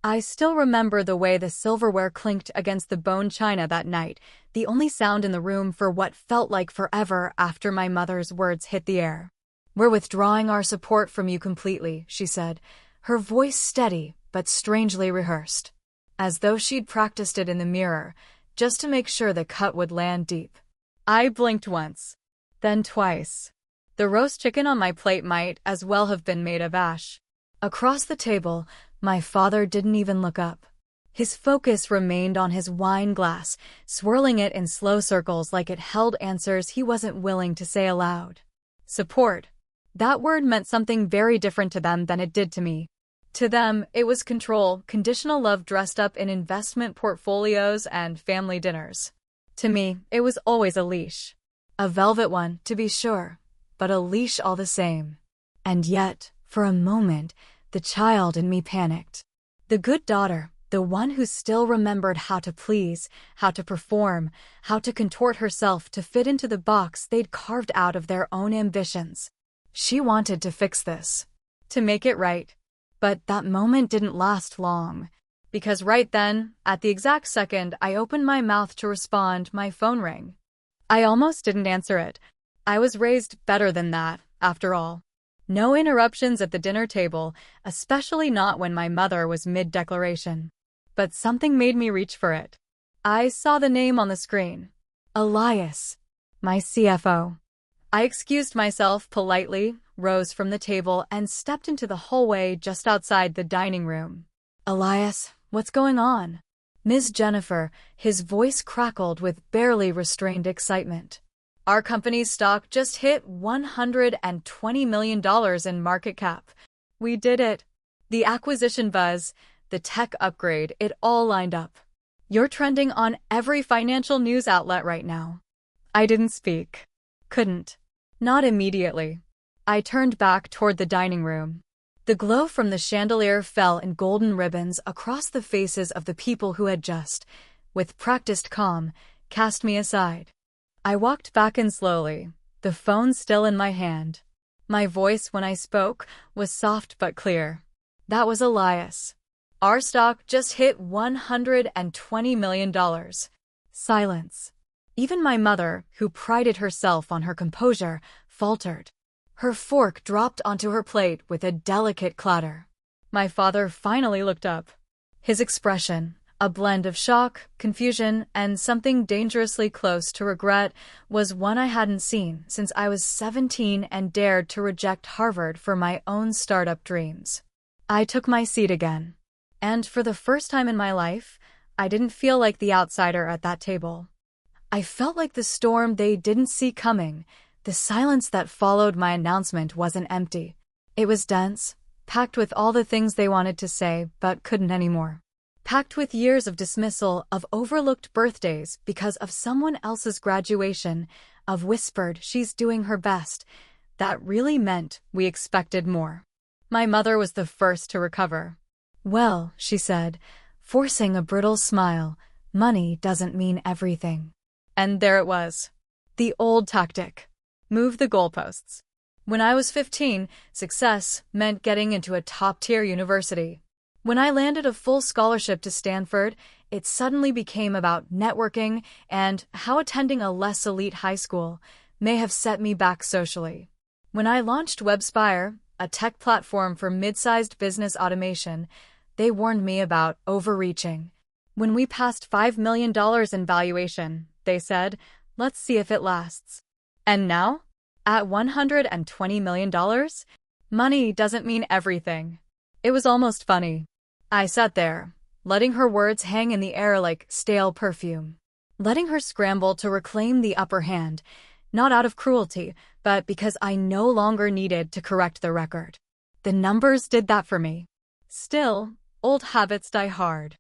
I still remember the way the silverware clinked against the bone china that night, the only sound in the room for what felt like forever after my mother's words hit the air. "We're withdrawing our support from you completely," she said, her voice steady but strangely rehearsed, as though she'd practiced it in the mirror, just to make sure the cut would land deep. I blinked once, then twice. The roast chicken on my plate might as well have been made of ash. Across the table, my father didn't even look up. His focus remained on his wine glass, swirling it in slow circles like it held answers he wasn't willing to say aloud. Support. That word meant something very different to them than it did to me. To them, it was control, conditional love dressed up in investment portfolios and family dinners. To me, it was always a leash. A velvet one, to be sure, but a leash all the same. And yet, for a moment, the child in me panicked. The good daughter, the one who still remembered how to please, how to perform, how to contort herself to fit into the box they'd carved out of their own ambitions. She wanted to fix this, to make it right. But that moment didn't last long, because right then, at the exact second I opened my mouth to respond, my phone rang. I almost didn't answer it. I was raised better than that, after all. No interruptions at the dinner table, especially not when my mother was mid-declaration. But something made me reach for it. I saw the name on the screen. Elias, my CFO. I excused myself politely, rose from the table, and stepped into the hallway just outside the dining room. "Elias, what's going on?" Ms. Jennifer, his voice crackled with barely restrained excitement. "Our company's stock just hit $120 million in market cap. We did it. The acquisition buzz, the tech upgrade, it all lined up. You're trending on every financial news outlet right now." I didn't speak. Couldn't. Not immediately. I turned back toward the dining room. The glow from the chandelier fell in golden ribbons across the faces of the people who had just, with practiced calm, cast me aside. I walked back in slowly, the phone still in my hand. My voice, when I spoke, was soft but clear. "That was Elias. Our stock just hit $120 million. Silence. Even my mother, who prided herself on her composure, faltered. Her fork dropped onto her plate with a delicate clatter. My father finally looked up. His expression, a blend of shock, confusion, and something dangerously close to regret, was one I hadn't seen since I was 17 and dared to reject Harvard for my own startup dreams. I took my seat again. And for the first time in my life, I didn't feel like the outsider at that table. I felt like the storm they didn't see coming. The silence that followed my announcement wasn't empty. It was dense, packed with all the things they wanted to say but couldn't anymore. Packed with years of dismissal, of overlooked birthdays because of someone else's graduation, of whispered "she's doing her best." That really meant we expected more. My mother was the first to recover. "Well," she said, forcing a brittle smile, "money doesn't mean everything." And there it was. The old tactic. Move the goalposts. When I was 15, success meant getting into a top-tier university. When I landed a full scholarship to Stanford, it suddenly became about networking and how attending a less elite high school may have set me back socially. When I launched WebSpire, a tech platform for mid-sized business automation, they warned me about overreaching. When we passed $5 million in valuation, they said, "Let's see if it lasts." And now, at $120 million, money doesn't mean everything. It was almost funny. I sat there, letting her words hang in the air like stale perfume, letting her scramble to reclaim the upper hand, not out of cruelty, but because I no longer needed to correct the record. The numbers did that for me. Still, old habits die hard.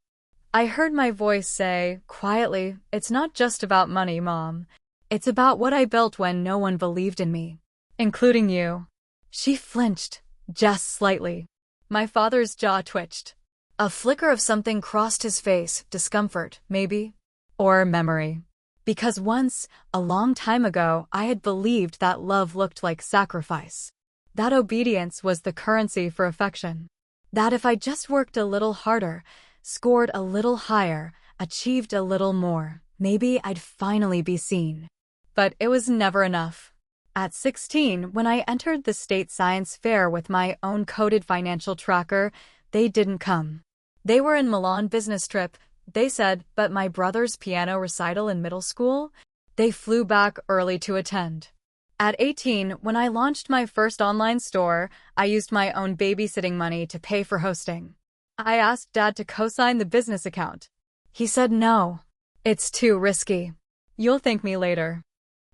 I heard my voice say, quietly, "It's not just about money, Mom. It's about what I built when no one believed in me. Including you." She flinched, just slightly. My father's jaw twitched. A flicker of something crossed his face, discomfort, maybe? Or memory. Because once, a long time ago, I had believed that love looked like sacrifice. That obedience was the currency for affection. That if I just worked a little harder, scored a little higher, achieved a little more, maybe I'd finally be seen. But it was never enough. At 16, when I entered the state science fair with my own coded financial tracker, they didn't come. They were in Milan business trip, they said, but my brother's piano recital in middle school? They flew back early to attend. At 18, when I launched my first online store, I used my own babysitting money to pay for hosting. I asked Dad to co-sign the business account. He said no. It's too risky. You'll thank me later.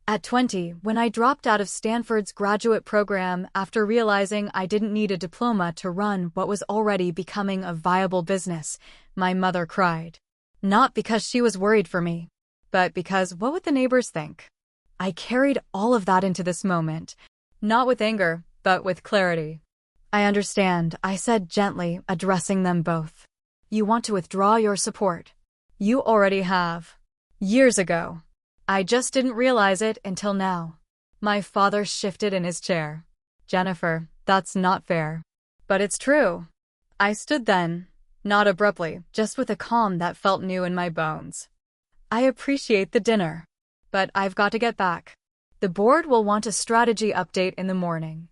At 20, when I dropped out of Stanford's graduate program after realizing I didn't need a diploma to run what was already becoming a viable business, my mother cried. Not because she was worried for me, but because what would the neighbors think? I carried all of that into this moment, not with anger, but with clarity. I understand, I said gently, addressing them both. You want to withdraw your support. You already have. Years ago. I just didn't realize it until now. My father shifted in his chair. Jennifer, that's not fair. But it's true. I stood then, not abruptly, just with a calm that felt new in my bones. I appreciate the dinner. But I've got to get back. The board will want a strategy update in the morning.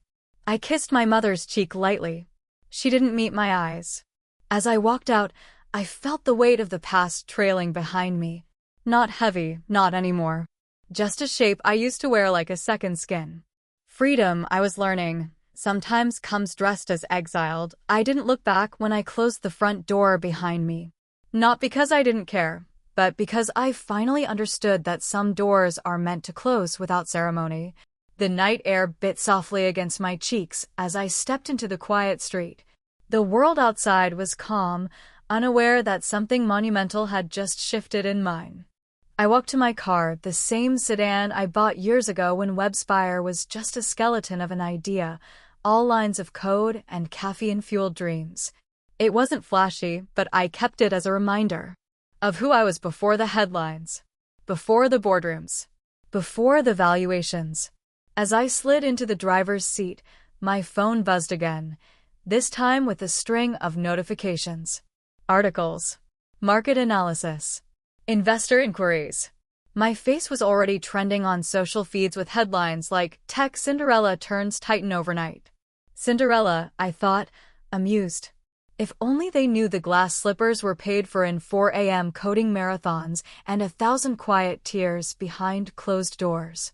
I kissed my mother's cheek lightly. She didn't meet my eyes. As I walked out, I felt the weight of the past trailing behind me. Not heavy, not anymore. Just a shape I used to wear like a second skin. Freedom, I was learning, sometimes comes dressed as exiled. I didn't look back when I closed the front door behind me. Not because I didn't care, but because I finally understood that some doors are meant to close without ceremony. The night air bit softly against my cheeks as I stepped into the quiet street. The world outside was calm, unaware that something monumental had just shifted in mine. I walked to my car, the same sedan I bought years ago when WebSpire was just a skeleton of an idea, all lines of code and caffeine-fueled dreams. It wasn't flashy, but I kept it as a reminder of who I was before the headlines, before the boardrooms, before the valuations. As I slid into the driver's seat, my phone buzzed again, this time with a string of notifications. Articles, market analysis, investor inquiries. My face was already trending on social feeds with headlines like Tech Cinderella turns Titan overnight. Cinderella, I thought, amused. If only they knew the glass slippers were paid for in 4 a.m. coding marathons and 1,000 quiet tears behind closed doors.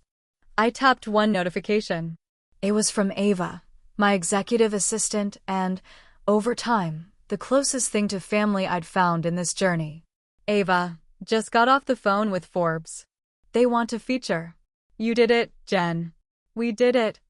I tapped one notification. It was from Ava, my executive assistant and, over time, the closest thing to family I'd found in this journey. Ava, just got off the phone with Forbes. They want a feature. You did it, Jen. We did it.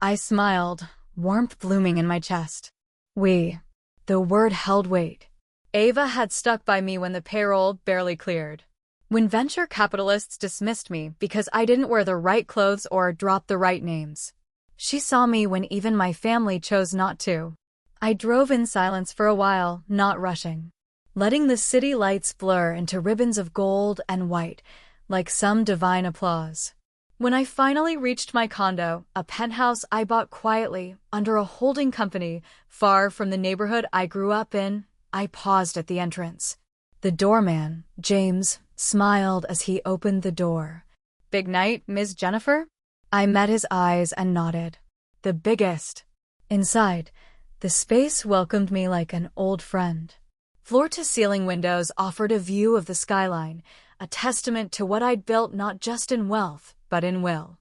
I smiled, warmth blooming in my chest. We. The word held weight. Ava had stuck by me when the payroll barely cleared. When venture capitalists dismissed me because I didn't wear the right clothes or drop the right names. She saw me when even my family chose not to. I drove in silence for a while, not rushing, letting the city lights blur into ribbons of gold and white, like some divine applause. When I finally reached my condo, a penthouse I bought quietly under a holding company far from the neighborhood I grew up in, I paused at the entrance. The doorman, James, smiled as he opened the door. Big night, Ms. Jennifer? I met his eyes and nodded. The biggest. Inside, the space welcomed me like an old friend. Floor-to-ceiling windows offered a view of the skyline, a testament to what I'd built not just in wealth, but in will.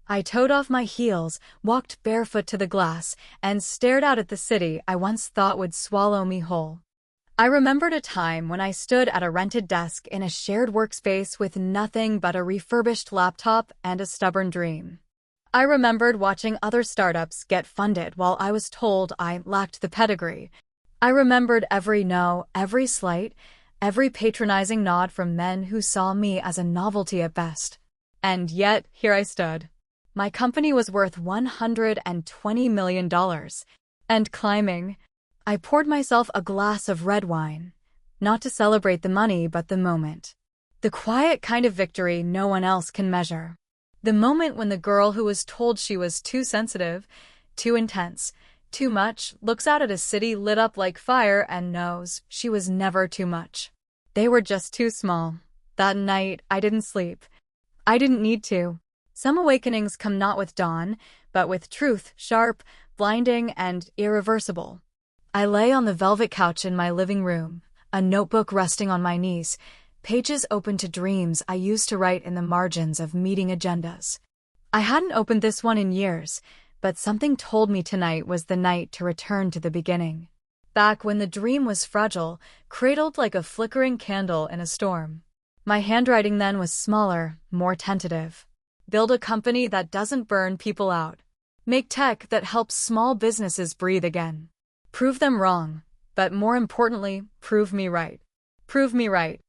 I toed off my heels, walked barefoot to the glass, and stared out at the city I once thought would swallow me whole. I remembered a time when I stood at a rented desk in a shared workspace with nothing but a refurbished laptop and a stubborn dream. I remembered watching other startups get funded while I was told I lacked the pedigree. I remembered every no, every slight, every patronizing nod from men who saw me as a novelty at best. And yet, here I stood. My company was worth $120 million. And climbing. I poured myself a glass of red wine. Not to celebrate the money, but the moment. The quiet kind of victory no one else can measure. The moment when the girl who was told she was too sensitive, too intense, Too much looks out at a city lit up like fire and knows she was never too much. They were just too small. That night, I didn't sleep. I didn't need to. Some awakenings come not with dawn, but with truth, sharp, blinding, and irreversible. I lay on the velvet couch in my living room, a notebook resting on my knees, pages open to dreams I used to write in the margins of meeting agendas. I hadn't opened this one in years, but something told me tonight was the night to return to the beginning. Back when the dream was fragile, cradled like a flickering candle in a storm. My handwriting then was smaller, more tentative. Build a company that doesn't burn people out. Make tech that helps small businesses breathe again. Prove them wrong, but more importantly, prove me right. Prove me right.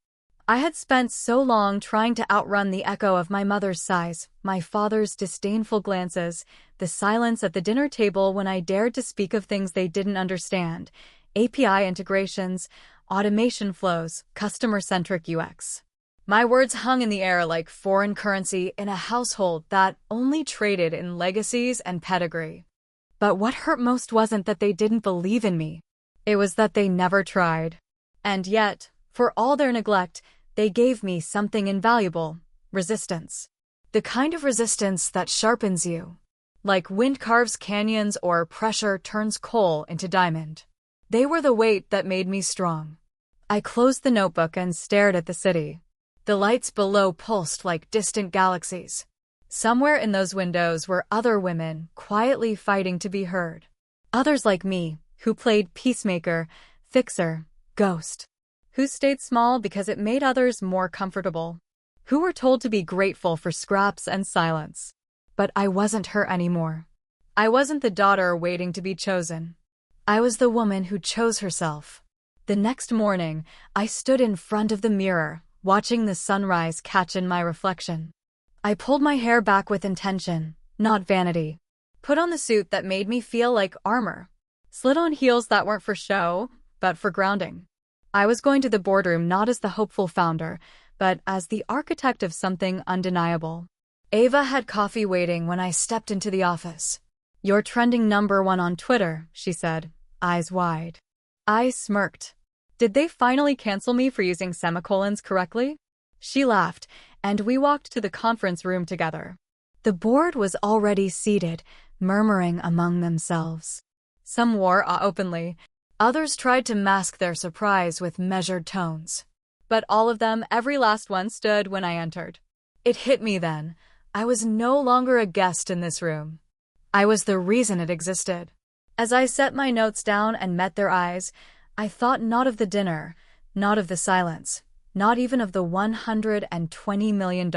I had spent so long trying to outrun the echo of my mother's sighs, my father's disdainful glances, the silence at the dinner table when I dared to speak of things they didn't understand, API integrations, automation flows, customer-centric UX. My words hung in the air like foreign currency in a household that only traded in legacies and pedigree. But what hurt most wasn't that they didn't believe in me. It was that they never tried. And yet, for all their neglect, they gave me something invaluable: resistance. The kind of resistance that sharpens you. Like wind carves canyons or pressure turns coal into diamond. They were the weight that made me strong. I closed the notebook and stared at the city. The lights below pulsed like distant galaxies. Somewhere in those windows were other women, quietly fighting to be heard. Others like me, who played peacemaker, fixer, ghost. Who stayed small because it made others more comfortable. Who were told to be grateful for scraps and silence. But I wasn't her anymore. I wasn't the daughter waiting to be chosen. I was the woman who chose herself. The next morning, I stood in front of the mirror, watching the sunrise catch in my reflection. I pulled my hair back with intention, not vanity. Put on the suit that made me feel like armor. Slid on heels that weren't for show, but for grounding. I was going to the boardroom not as the hopeful founder, but as the architect of something undeniable. Ava had coffee waiting when I stepped into the office. "You're trending #1 on Twitter," she said, eyes wide. I smirked. Did they finally cancel me for using semicolons correctly? She laughed, and we walked to the conference room together. The board was already seated, murmuring among themselves. Some wore openly. Others tried to mask their surprise with measured tones. But all of them, every last one, stood when I entered. It hit me then. I was no longer a guest in this room. I was the reason it existed. As I set my notes down and met their eyes, I thought not of the dinner, not of the silence, not even of the $120 million.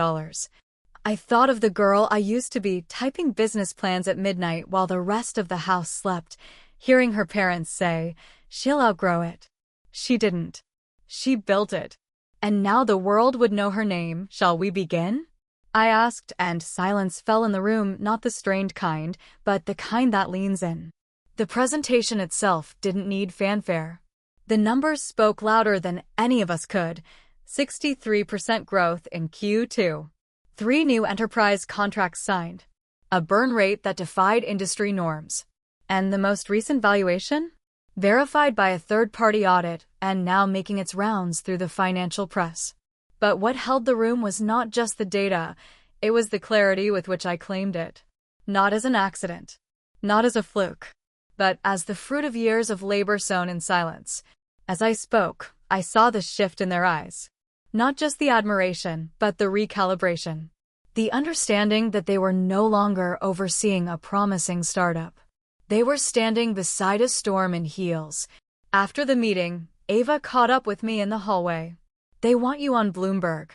I thought of the girl I used to be, typing business plans at midnight while the rest of the house slept, hearing her parents say, "She'll outgrow it." She didn't. She built it. And now the world would know her name. "Shall we begin?" I asked, and silence fell in the room, not the strained kind, but the kind that leans in. The presentation itself didn't need fanfare. The numbers spoke louder than any of us could. 63% growth in Q2. 3 new enterprise contracts signed. A burn rate that defied industry norms. And the most recent valuation? Verified by a third-party audit and now making its rounds through the financial press. But what held the room was not just the data, it was the clarity with which I claimed it. Not as an accident. Not as a fluke. But as the fruit of years of labor sown in silence. As I spoke, I saw the shift in their eyes. Not just the admiration, but the recalibration. The understanding that they were no longer overseeing a promising startup. They were standing beside a storm in heels. After the meeting, Ava caught up with me in the hallway. "They want you on Bloomberg.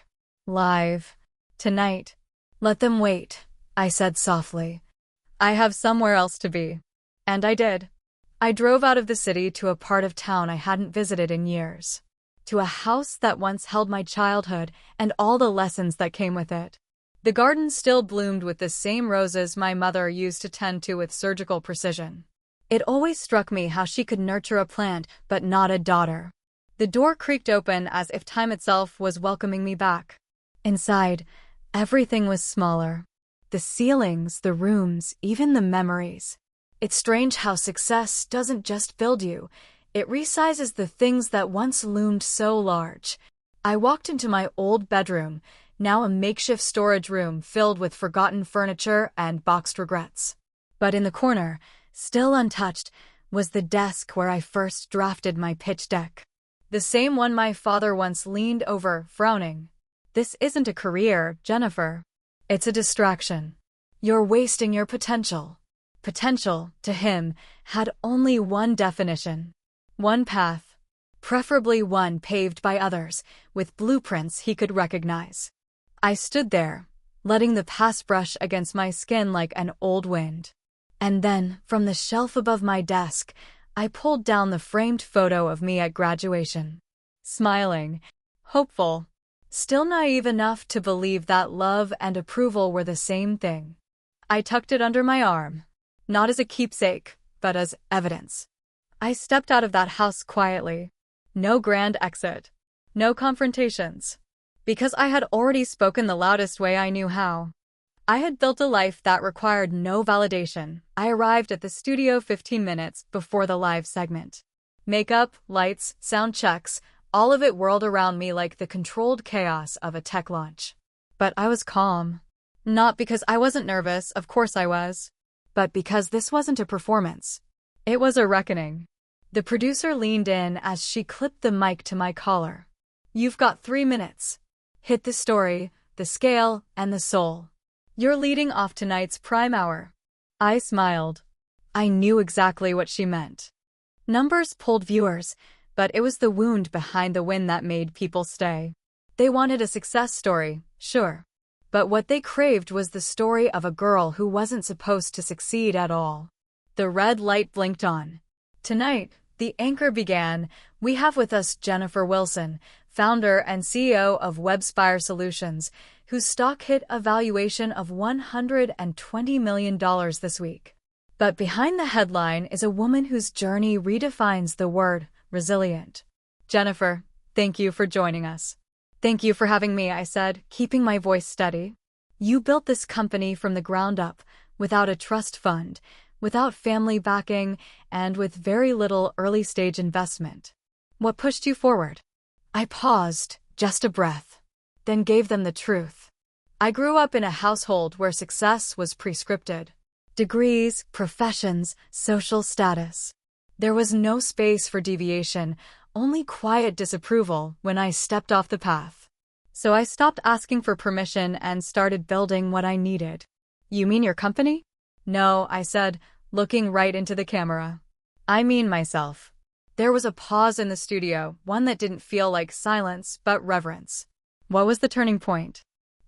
Live. Tonight." "Let them wait," I said softly. "I have somewhere else to be." And I did. I drove out of the city to a part of town I hadn't visited in years. To a house that once held my childhood and all the lessons that came with it. The garden still bloomed with the same roses my mother used to tend to with surgical precision. It always struck me how she could nurture a plant, but not a daughter. The door creaked open as if time itself was welcoming me back. Inside, everything was smaller. The ceilings, the rooms, even the memories. It's strange how success doesn't just build you, it resizes the things that once loomed so large. I walked into my old bedroom, now a makeshift storage room filled with forgotten furniture and boxed regrets. But in the corner, still untouched, was the desk where I first drafted my pitch deck. The same one my father once leaned over, frowning. "This isn't a career, Jennifer. It's a distraction. You're wasting your potential." Potential, to him, had only one definition. One path. Preferably one paved by others, with blueprints he could recognize. I stood there, letting the past brush against my skin like an old wind. And then, from the shelf above my desk, I pulled down the framed photo of me at graduation. Smiling, hopeful, still naive enough to believe that love and approval were the same thing. I tucked it under my arm, not as a keepsake, but as evidence. I stepped out of that house quietly. No grand exit. No confrontations. Because I had already spoken the loudest way I knew how. I had built a life that required no validation. I arrived at the studio 15 minutes before the live segment. Makeup, lights, sound checks, all of it whirled around me like the controlled chaos of a tech launch. But I was calm. Not because I wasn't nervous, of course I was. But because this wasn't a performance. It was a reckoning. The producer leaned in as she clipped the mic to my collar. "You've got 3 minutes. Hit the story, the scale, and the soul. You're leading off tonight's prime hour." I smiled. I knew exactly what she meant. Numbers pulled viewers, but it was the wound behind the win that made people stay. They wanted a success story, sure. But what they craved was the story of a girl who wasn't supposed to succeed at all. The red light blinked on. "Tonight," the anchor began, "we have with us Jennifer Wilson, founder and CEO of WebSpire Solutions, whose stock hit a valuation of $120 million this week." But behind the headline is a woman whose journey redefines the word resilient. "Jennifer, thank you for joining us." "Thank you for having me," I said, keeping my voice steady. "You built this company from the ground up, without a trust fund, without family backing, and with very little early-stage investment. What pushed you forward?" I paused, just a breath, then gave them the truth. I grew up in a household where success was prescripted. Degrees, professions, social status. There was no space for deviation, only quiet disapproval when I stepped off the path. So I stopped asking for permission and started building what I needed. "You mean your company?" "No," I said, looking right into the camera. "I mean myself." There was a pause in the studio, one that didn't feel like silence, but reverence. What was the turning point?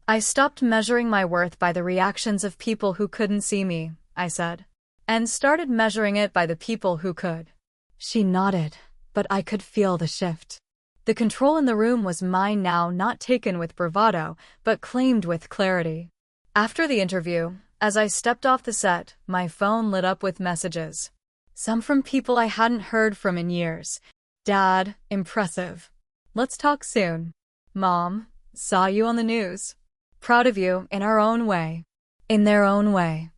"I stopped measuring my worth by the reactions of people who couldn't see me," I said, "and started measuring it by the people who could." She nodded, but I could feel the shift. The control in the room was mine now, not taken with bravado, but claimed with clarity. After the interview, as I stepped off the set, my phone lit up with messages. Some from people I hadn't heard from in years. "Dad, impressive. Let's talk soon." "Mom, saw you on the news. Proud of you in our own way." In their own way.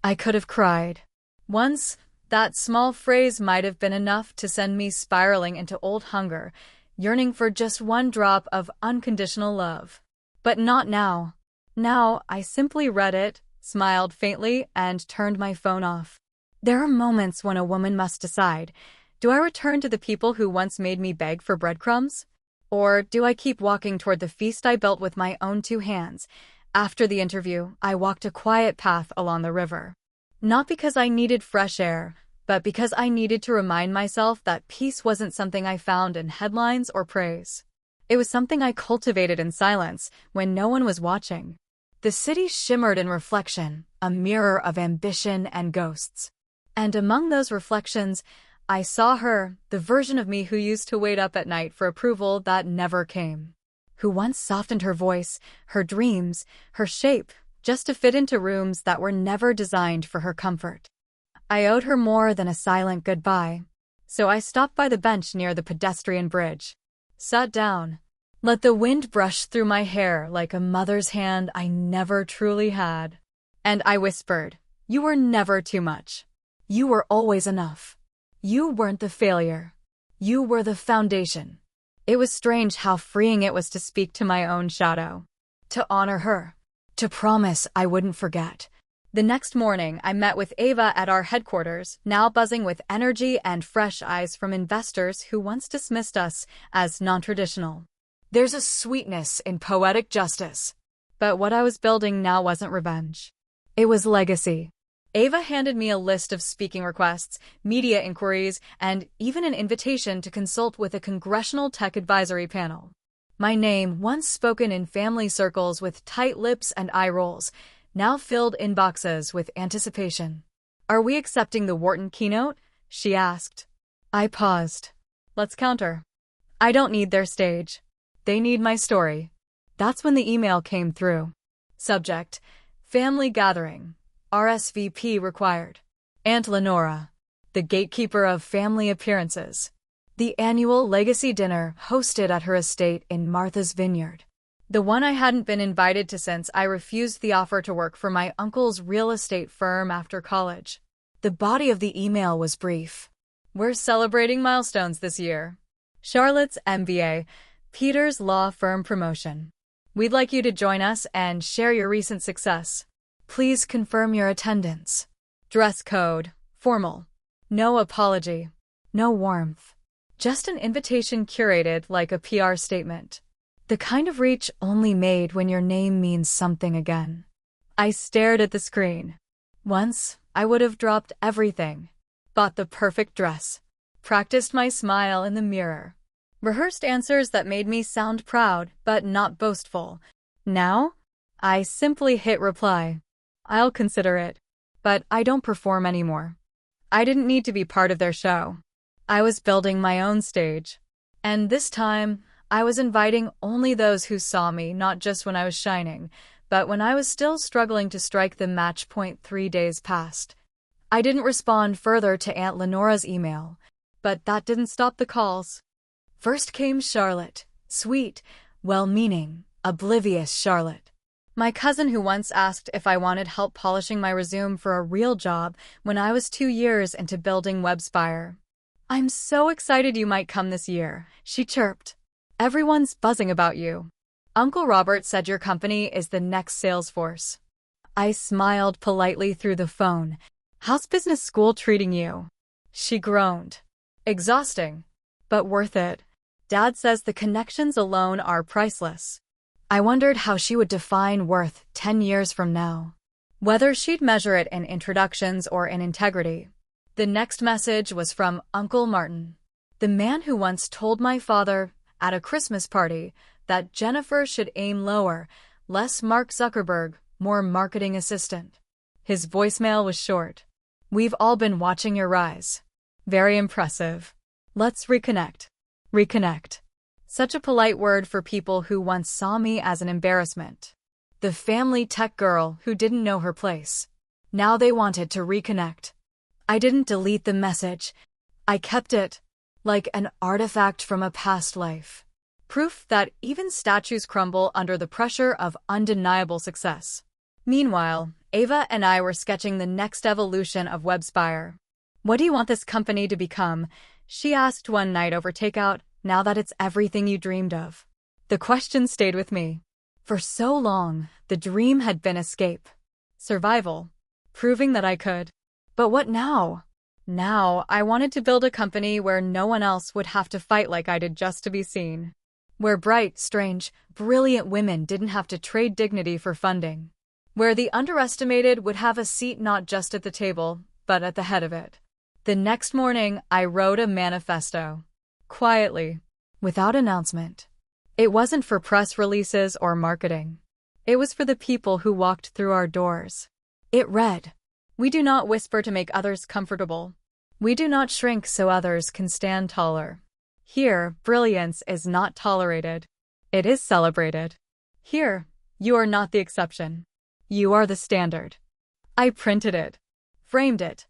I could have cried. Once, that small phrase might have been enough to send me spiraling into old hunger, yearning for just one drop of unconditional love. But not now. Now, I simply read it, smiled faintly, and turned my phone off. There are moments when a woman must decide, do I return to the people who once made me beg for breadcrumbs? Or do I keep walking toward the feast I built with my own 2 hands? After the interview, I walked a quiet path along the river. Not because I needed fresh air, but because I needed to remind myself that peace wasn't something I found in headlines or praise. It was something I cultivated in silence, when no one was watching. The city shimmered in reflection, a mirror of ambition and ghosts. And among those reflections, I saw her, the version of me who used to wait up at night for approval that never came. Who once softened her voice, her dreams, her shape, just to fit into rooms that were never designed for her comfort. I owed her more than a silent goodbye. So I stopped by the bench near the pedestrian bridge. Sat down. Let the wind brush through my hair like a mother's hand I never truly had. And I whispered, "You were never too much. You were always enough. You weren't the failure. You were the foundation. It was strange how freeing it was to speak to my own shadow. To honor her. To promise I wouldn't forget. The next morning, I met with Ava at our headquarters, now buzzing with energy and fresh eyes from investors who once dismissed us as non-traditional. There's a sweetness in poetic justice. But what I was building now wasn't revenge. It was legacy. Ava handed me a list of speaking requests, media inquiries, and even an invitation to consult with a congressional tech advisory panel. My name, once spoken in family circles with tight lips and eye rolls, now filled inboxes with anticipation. "Are we accepting the Wharton keynote?" she asked. I paused. Let's counter. I don't need their stage. They need my story. That's when the email came through. Subject: Family Gathering. RSVP required. Aunt Lenora, the gatekeeper of family appearances. The annual legacy dinner hosted at her estate in Martha's Vineyard. The one I hadn't been invited to since I refused the offer to work for my uncle's real estate firm after college. The body of the email was brief. "We're celebrating milestones this year. Charlotte's MBA, Peter's law firm promotion. We'd like you to join us and share your recent success. Please confirm your attendance. Dress code, formal. No apology. No warmth. Just an invitation curated like a PR statement. The kind of reach only made when your name means something again." I stared at the screen. Once, I would have dropped everything. Bought the perfect dress. Practiced my smile in the mirror. Rehearsed answers that made me sound proud, but not boastful. Now, I simply hit reply. I'll consider it. But I don't perform anymore. I didn't need to be part of their show. I was building my own stage. And this time, I was inviting only those who saw me, not just when I was shining, but when I was still struggling to strike the match point 3 days past. I didn't respond further to Aunt Lenora's email, but that didn't stop the calls. First came Charlotte, sweet, well-meaning, oblivious Charlotte. My cousin who once asked if I wanted help polishing my resume for a real job when I was 2 years into building WebSpire. "I'm so excited you might come this year," she chirped. "Everyone's buzzing about you. Uncle Robert said your company is the next Salesforce." I smiled politely through the phone. "How's business school treating you?" She groaned. "Exhausting, but worth it. Dad says the connections alone are priceless." I wondered how she would define worth 10 years from now. Whether she'd measure it in introductions or in integrity. The next message was from Uncle Martin, the man who once told my father, at a Christmas party, that Jennifer should aim lower, less Mark Zuckerberg, more marketing assistant. His voicemail was short. "We've all been watching your rise. Very impressive. Let's reconnect." Reconnect. Such a polite word for people who once saw me as an embarrassment. The family tech girl who didn't know her place. Now they wanted to reconnect. I didn't delete the message. I kept it, like an artifact from a past life. Proof that even statues crumble under the pressure of undeniable success. Meanwhile, Ava and I were sketching the next evolution of WebSpire. "What do you want this company to become?" she asked one night over takeout, "now that it's everything you dreamed of." The question stayed with me. For so long, the dream had been escape. Survival. Proving that I could. But what now? Now, I wanted to build a company where no one else would have to fight like I did just to be seen. Where bright, strange, brilliant women didn't have to trade dignity for funding. Where the underestimated would have a seat not just at the table, but at the head of it. The next morning, I wrote a manifesto. Quietly. Without announcement. It wasn't for press releases or marketing. It was for the people who walked through our doors. It read, "We do not whisper to make others comfortable. We do not shrink so others can stand taller. Here, brilliance is not tolerated. It is celebrated. Here, you are not the exception. You are the standard." I printed it, framed it,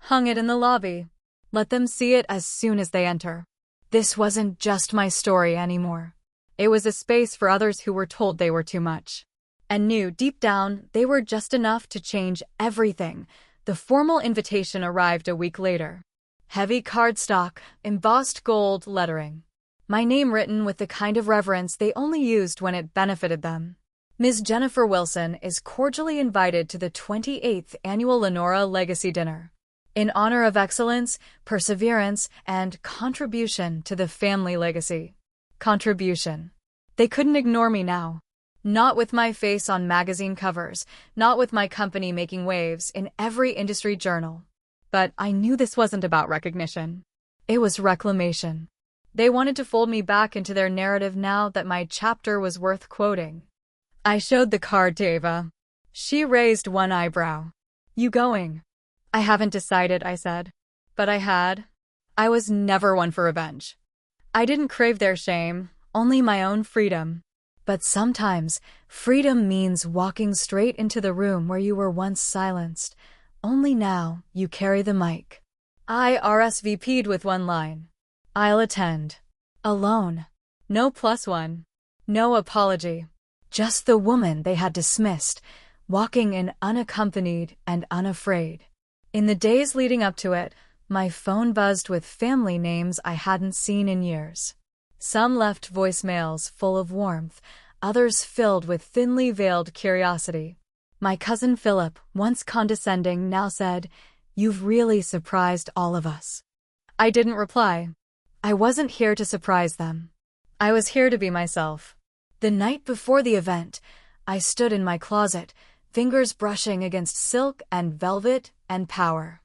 hung it in the lobby. Let them see it as soon as they enter. This wasn't just my story anymore. It was a space for others who were told they were too much, and knew deep down they were just enough to change everything, The formal invitation arrived a week later. Heavy cardstock, embossed gold lettering. My name written with the kind of reverence they only used when it benefited them. Ms. Jennifer Wilson is cordially invited to the 28th Annual Lenora Legacy Dinner. In honor of excellence, perseverance, and contribution to the family legacy. Contribution. They couldn't ignore me now. Not with my face on magazine covers, not with my company making waves in every industry journal. But I knew this wasn't about recognition. It was reclamation. They wanted to fold me back into their narrative now that my chapter was worth quoting. I showed the card to Ava. She raised one eyebrow. You going? I haven't decided, I said. But I had. I was never one for revenge. I didn't crave their shame, only my own freedom. But sometimes, freedom means walking straight into the room where you were once silenced. Only now, you carry the mic. I RSVP'd with one line. I'll attend. Alone. No +1. No apology. Just the woman they had dismissed, walking in unaccompanied and unafraid. In the days leading up to it, my phone buzzed with family names I hadn't seen in years. Some left voicemails full of warmth, others filled with thinly veiled curiosity. My cousin Philip, once condescending, now said, "You've really surprised all of us." I didn't reply. I wasn't here to surprise them. I was here to be myself. The night before the event, I stood in my closet, fingers brushing against silk and velvet and power.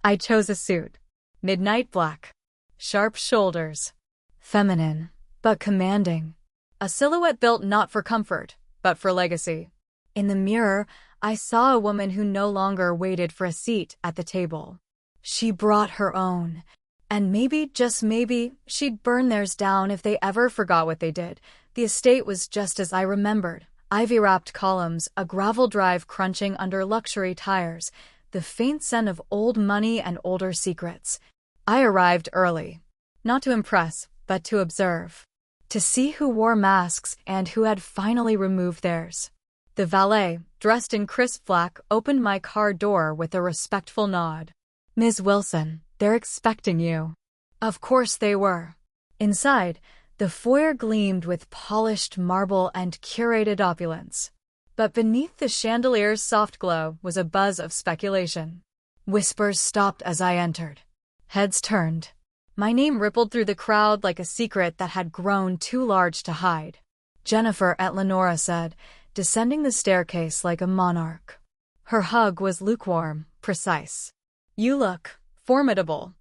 I chose a suit. Midnight black. Sharp shoulders. Feminine, but commanding. A silhouette built not for comfort, but for legacy. In the mirror, I saw a woman who no longer waited for a seat at the table. She brought her own. And maybe, just maybe, she'd burn theirs down if they ever forgot what they did. The estate was just as I remembered. Ivy-wrapped columns, a gravel drive crunching under luxury tires, the faint scent of old money and older secrets. I arrived early. Not to impress, but to observe. To see who wore masks and who had finally removed theirs. The valet, dressed in crisp black, opened my car door with a respectful nod. "Ms. Wilson, they're expecting you." Of course they were. Inside, the foyer gleamed with polished marble and curated opulence. But beneath the chandelier's soft glow was a buzz of speculation. Whispers stopped as I entered. Heads turned. My name rippled through the crowd like a secret that had grown too large to hide. Jennifer, Aunt Lenora said, descending the staircase like a monarch. Her hug was lukewarm, precise. "You look formidable."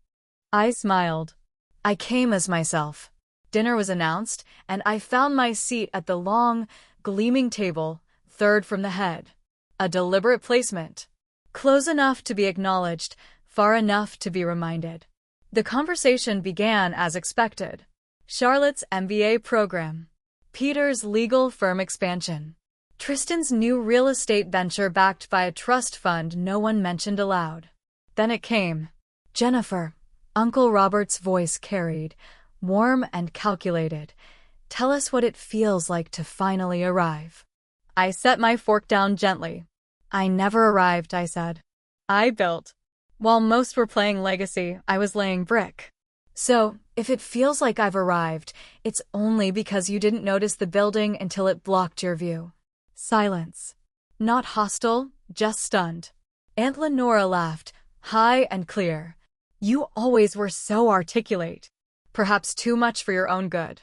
I smiled. I came as myself. Dinner was announced, and I found my seat at the long, gleaming table, third from the head. A deliberate placement. Close enough to be acknowledged, far enough to be reminded. The conversation began as expected. Charlotte's MBA program. Peter's legal firm expansion. Tristan's new real estate venture backed by a trust fund no one mentioned aloud. Then it came. "Jennifer," Uncle Robert's voice carried, warm and calculated. "Tell us what it feels like to finally arrive." I set my fork down gently. "I never arrived," I said. "I built." While most were playing legacy, I was laying brick. So, if it feels like I've arrived, it's only because you didn't notice the building until it blocked your view. Silence. Not hostile, just stunned. Aunt Lenora laughed, high and clear. "You always were so articulate. Perhaps too much for your own good.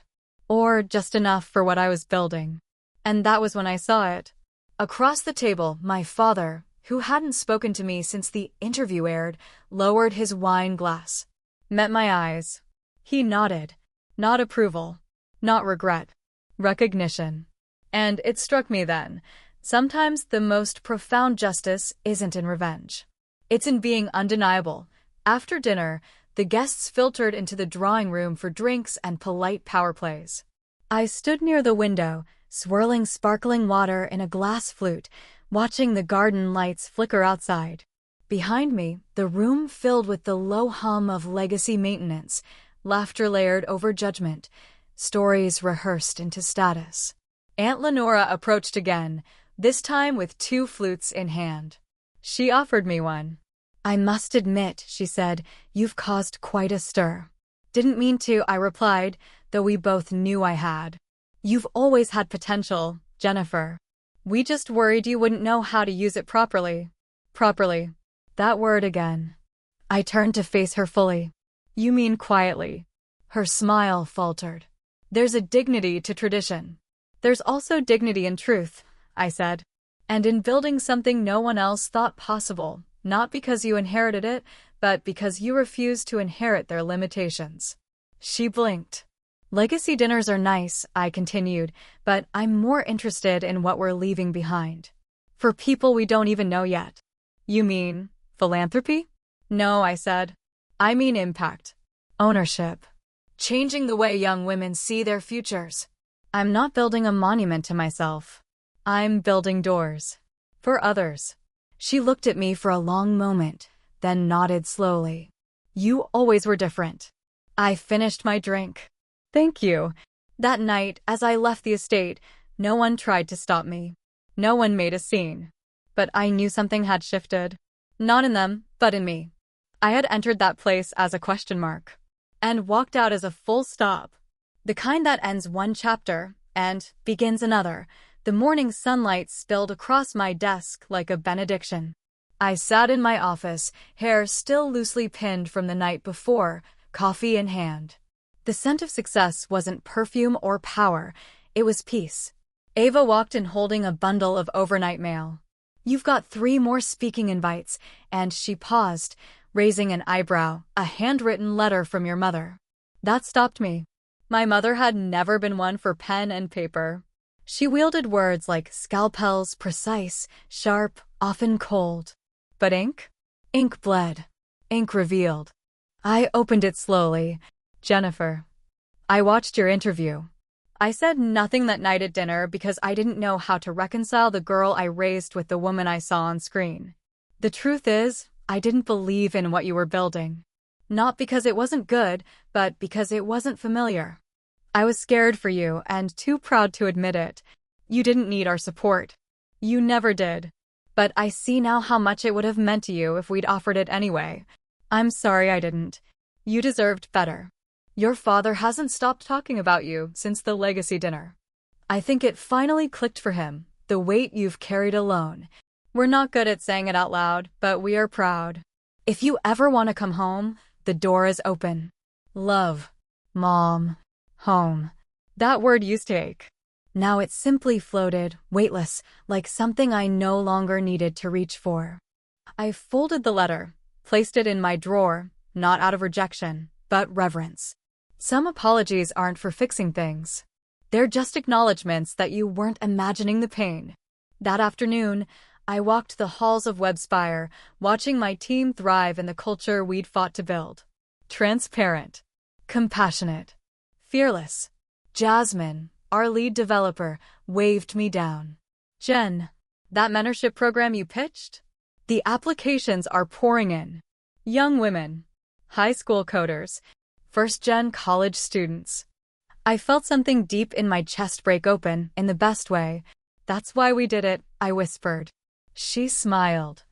Or just enough for what I was building." And that was when I saw it. Across the table, my father, who hadn't spoken to me since the interview aired, lowered his wine glass. Met my eyes. He nodded. Not approval. Not regret. Recognition. And it struck me then. Sometimes the most profound justice isn't in revenge. It's in being undeniable. After dinner, the guests filtered into the drawing room for drinks and polite power plays. I stood near the window, swirling sparkling water in a glass flute, watching the garden lights flicker outside. Behind me, the room filled with the low hum of legacy maintenance, laughter layered over judgment, stories rehearsed into status. Aunt Lenora approached again, this time with 2 flutes in hand. She offered me one. I must admit, she said, you've caused quite a stir. Didn't mean to, I replied, though we both knew I had. You've always had potential, Jennifer. We just worried you wouldn't know how to use it properly. Properly. That word again. I turned to face her fully. You mean quietly. Her smile faltered. There's a dignity to tradition. There's also dignity in truth, I said. And in building something no one else thought possible, not because you inherited it, but because you refused to inherit their limitations. She blinked. Legacy dinners are nice, I continued, but I'm more interested in what we're leaving behind. For people we don't even know yet. You mean philanthropy? No, I said. I mean impact. Ownership. Changing the way young women see their futures. I'm not building a monument to myself. I'm building doors. For others. She looked at me for a long moment, then nodded slowly. You always were different. I finished my drink. Thank you. That night, as I left the estate, no one tried to stop me. No one made a scene. But I knew something had shifted. Not in them, but in me. I had entered that place as a question mark. And walked out as a full stop. The kind that ends one chapter, and begins another. The morning sunlight spilled across my desk like a benediction. I sat in my office, hair still loosely pinned from the night before, coffee in hand. The scent of success wasn't perfume or power, it was peace. Ava walked in holding a bundle of overnight mail. You've got 3 more speaking invites, and she paused, raising an eyebrow, a handwritten letter from your mother. That stopped me. My mother had never been one for pen and paper. She wielded words like scalpels, precise, sharp, often cold. But ink? Ink bled. Ink revealed. I opened it slowly. Jennifer. I watched your interview. I said nothing that night at dinner because I didn't know how to reconcile the girl I raised with the woman I saw on screen. The truth is, I didn't believe in what you were building. Not because it wasn't good, but because it wasn't familiar. I was scared for you and too proud to admit it. You didn't need our support. You never did. But I see now how much it would have meant to you if we'd offered it anyway. I'm sorry I didn't. You deserved better. Your father hasn't stopped talking about you since the legacy dinner. I think it finally clicked for him, the weight you've carried alone. We're not good at saying it out loud, but we are proud. If you ever want to come home, the door is open. Love. Mom. Home. That word used to ache. Now it simply floated, weightless, like something I no longer needed to reach for. I folded the letter, placed it in my drawer, not out of rejection, but reverence. Some apologies aren't for fixing things. They're just acknowledgments that you weren't imagining the pain. That afternoon, I walked the halls of Webspire, watching my team thrive in the culture we'd fought to build. Transparent. Compassionate. Fearless. Jasmine, our lead developer, waved me down. Jen, that mentorship program you pitched? The applications are pouring in. Young women. High school coders. First-gen college students. I felt something deep in my chest break open, in the best way. That's why we did it, I whispered. She smiled.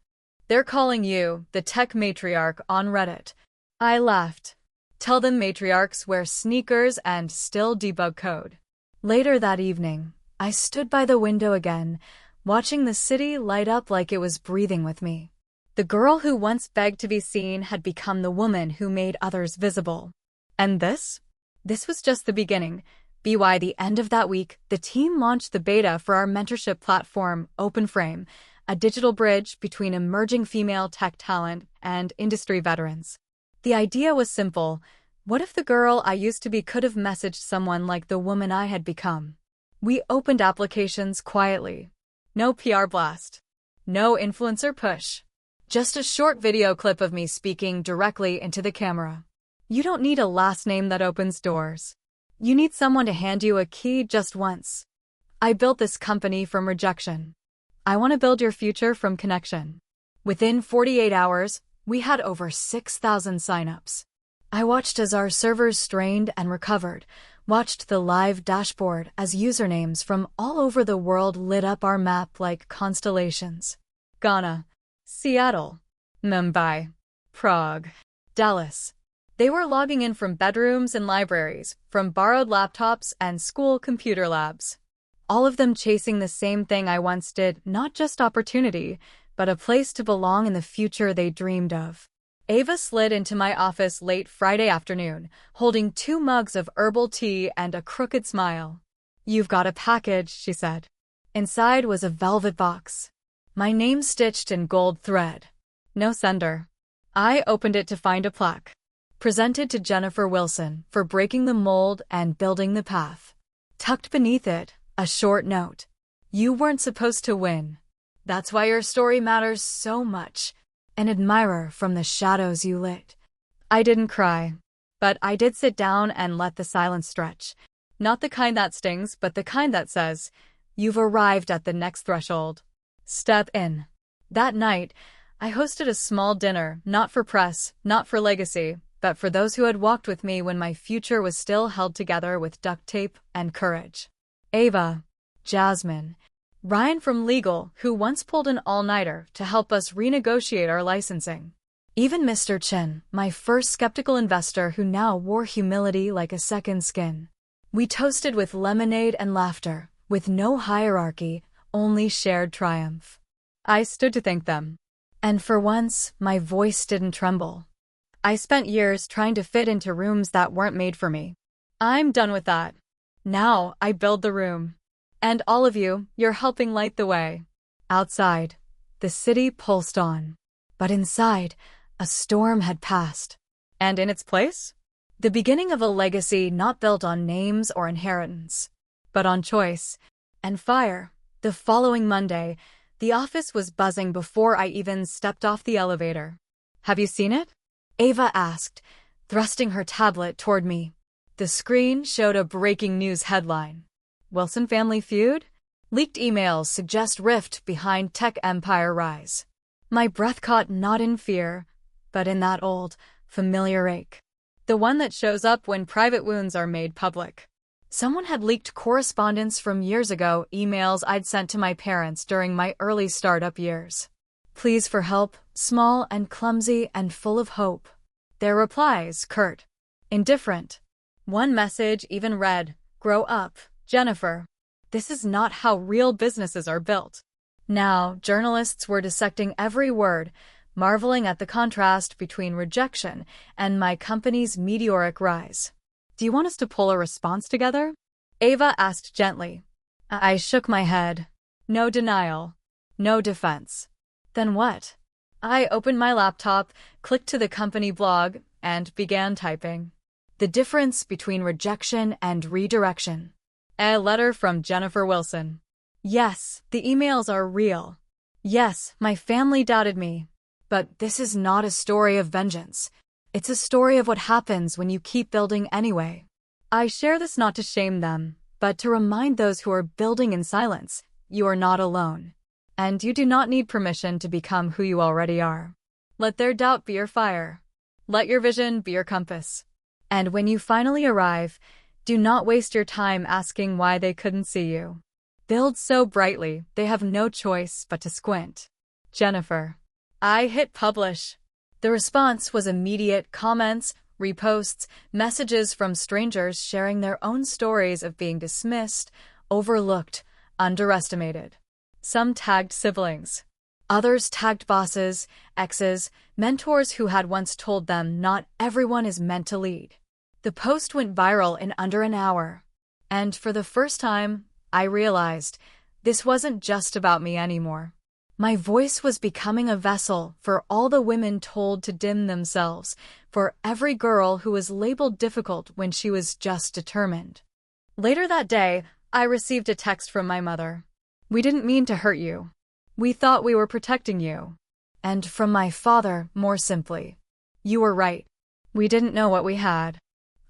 They're calling you the tech matriarch on Reddit. I laughed. Tell them matriarchs wear sneakers and still debug code. Later that evening, I stood by the window again, watching the city light up like it was breathing with me. The girl who once begged to be seen had become the woman who made others visible. And this? This was just the beginning. By the end of that week, the team launched the beta for our mentorship platform, OpenFrame, a digital bridge between emerging female tech talent and industry veterans. The idea was simple. What if the girl I used to be could have messaged someone like the woman I had become? We opened applications quietly. No PR blast. No influencer push. Just a short video clip of me speaking directly into the camera. You don't need a last name that opens doors. You need someone to hand you a key just once. I built this company from rejection. I want to build your future from connection. Within 48 hours, we had over 6,000 signups. I watched as our servers strained and recovered, watched the live dashboard as usernames from all over the world lit up our map like constellations. Ghana. Seattle. Mumbai, Prague, Dallas. They were logging in from bedrooms and libraries, from borrowed laptops and school computer labs. All of them chasing the same thing I once did, not just opportunity, but a place to belong in the future they dreamed of. Ava slid into my office late Friday afternoon, holding 2 mugs of herbal tea and a crooked smile. "You've got a package," she said. Inside was a velvet box. My name stitched in gold thread. No sender. I opened it to find a plaque. Presented to Jennifer Wilson for breaking the mold and building the path. Tucked beneath it, a short note. "You weren't supposed to win. That's why your story matters so much. An admirer from the shadows you lit." I didn't cry, but I did sit down and let the silence stretch. Not the kind that stings, but the kind that says, "You've arrived at the next threshold. Step in." That night, I hosted a small dinner, not for press, not for legacy, but for those who had walked with me when my future was still held together with duct tape and courage. Ava, Jasmine, Ryan from legal, who once pulled an all-nighter to help us renegotiate our licensing. Even Mr. Chin, my first skeptical investor who now wore humility like a second skin. We toasted with lemonade and laughter, with no hierarchy, only shared triumph. I stood to thank them. And for once, my voice didn't tremble. I spent years trying to fit into rooms that weren't made for me. I'm done with that. Now I build the room. And all of you, you're helping light the way. Outside, the city pulsed on. But inside, a storm had passed. And in its place? The beginning of a legacy not built on names or inheritance, but on choice and fire. The following Monday, the office was buzzing before I even stepped off the elevator. "Have you seen it?" Ava asked, thrusting her tablet toward me. The screen showed a breaking news headline. "Wilson family feud? Leaked emails suggest rift behind tech empire rise." My breath caught not in fear, but in that old, familiar ache. The one that shows up when private wounds are made public. Someone had leaked correspondence from years ago, emails I'd sent to my parents during my early startup years. Pleas for help, small and clumsy and full of hope. Their replies, curt, indifferent. One message even read, "Grow up, Jennifer. This is not how real businesses are built." Now, journalists were dissecting every word, marveling at the contrast between rejection and my company's meteoric rise. "Do you want us to pull a response together?" Ava asked gently. I shook my head. No denial. No defense. Then what? I opened my laptop, clicked to the company blog, and began typing. The difference between rejection and redirection. A letter from Jennifer Wilson. Yes, the emails are real. Yes, my family doubted me. But this is not a story of vengeance. It's a story of what happens when you keep building anyway. I share this not to shame them, but to remind those who are building in silence, you are not alone. And you do not need permission to become who you already are. Let their doubt be your fire. Let your vision be your compass. And when you finally arrive, do not waste your time asking why they couldn't see you. Build so brightly, they have no choice but to squint. Jennifer. I hit publish. The response was immediate: comments, reposts, messages from strangers sharing their own stories of being dismissed, overlooked, underestimated. Some tagged siblings. Others tagged bosses, exes, mentors who had once told them not everyone is meant to lead. The post went viral in under an hour. And for the first time, I realized this wasn't just about me anymore. My voice was becoming a vessel for all the women told to dim themselves, for every girl who was labeled difficult when she was just determined. Later that day, I received a text from my mother. "We didn't mean to hurt you. We thought we were protecting you." And from my father, more simply, "You were right. We didn't know what we had.